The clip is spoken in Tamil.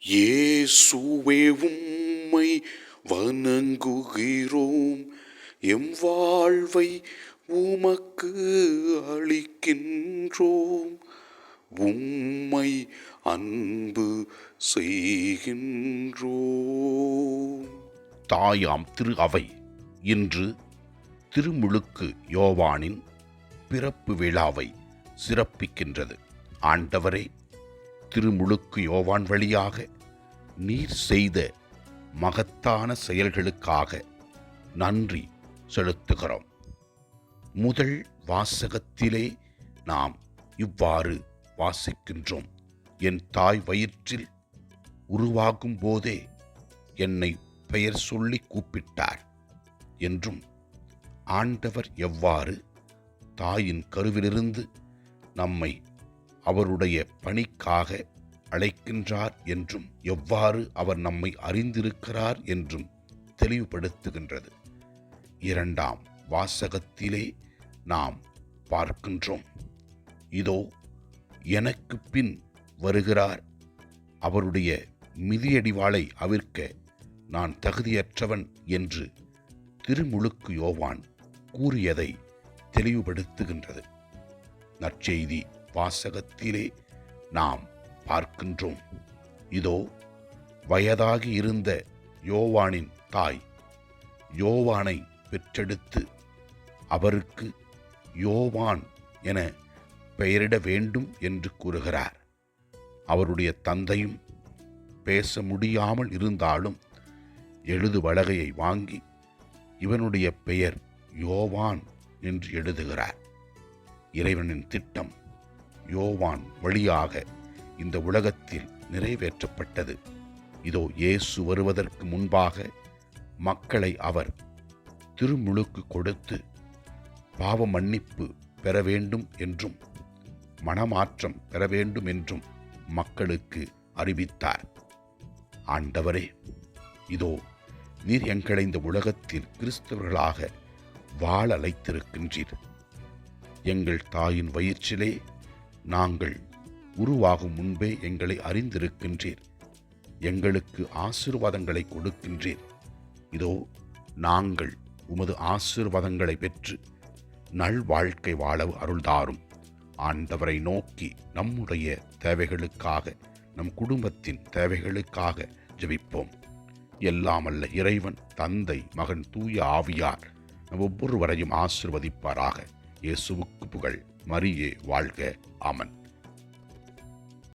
இயேசுவே உம்மை வணங்குகிறோம், எம் வாழ்வை உமக்கு அளிக்கின்றோம், உம்மை அன்பு செய்கின்றோம். தாயாம் திரு அவை இன்று திருமுழுக்கு யோவானின் பிறப்பு விழாவை சிறப்பிக்கின்றது. ஆண்டவரே, திருமுழுக்கு யோவான் வழியாக நீர் செய்த மகத்தான செயல்களுக்காக நன்றி செலுத்துகிறோம். முதல் வாசகத்திலே நாம் இவ்வாறு வாசிக்கின்றோம்: என் தாய் வயிற்றில் உருவாகும் போதே என்னை பெயர் சொல்லி கூப்பிட்டார் என்றும், ஆண்டவர் எவ்வாறு தாயின் கருவிலிருந்து நம்மை அவருடைய பணிக்காக அழைக்கின்றார் என்றும், எவ்வாறு அவர் நம்மை அறிந்திருக்கிறார் என்றும் தெளிவுபடுத்துகின்றது. இரண்டாம் வாசகத்திலே நாம் பார்க்கின்றோம்: இதோ எனக்கு பின் வருகிறார், அவருடைய மிதியடிவாளை அவிர்க்க நான் தகுதியற்றவன் என்று திருமுழுக்கு யோவான் கூறியதை தெளிவுபடுத்துகின்றது. நற்செய்தி வாசகத்திலே நாம் பார்க்கின்றோம்: இதோ வயதாகி இருந்த யோவானின் தாய் யோவானை பெற்றெடுத்து அவருக்கு யோவான் என பெயரிட வேண்டும் என்று கூறுகிறார். அவருடைய தந்தையும் பேச முடியாமல் இருந்தாலும் எழுது பலகையை வாங்கி இவனுடைய பெயர் யோவான் என்று எழுதுகிறார். இறைவனின் திட்டம் யோவான் வழியாக இந்த உலகத்தில் நிறைவேற்றப்பட்டது. இதோ இயேசு வருவதற்கு முன்பாக மக்களை அவர் திருமுழுக்கு கொடுத்து பாவ மன்னிப்பு பெற வேண்டும் என்றும் மனமாற்றம் பெற வேண்டும் என்றும் மக்களுக்கு அறிவித்தார். ஆண்டவரே, இதோ நீர் எங்களை இந்த உலகத்தில் கிறிஸ்தவர்களாக வாழ அழைத்திருக்கின்றீர். எங்கள் தாயின் வயிற்றிலே நாங்கள் உருவாகும் முன்பே எங்களை அறிந்திருக்கின்றீர். எங்களுக்கு ஆசீர்வாதங்களை கொடுக்கின்றீர். இதோ நாங்கள் உமது ஆசீர்வாதங்களை பெற்று நல்வாழ்க்கை வாழ அருள்தாரும். ஆண்டவரை நோக்கி நம்முடைய தேவைகளுக்காக, நம் குடும்பத்தின் தேவைகளுக்காக ஜெபிப்போம். எல்லாமல்ல இறைவன் தந்தை, மகன், தூய ஆவியார் நம் ஒவ்வொருவரையும் ஆசீர்வதிப்பாராக. இயேசுவுக்கு புகழ். மரியே வாழ்க. ஆமன்.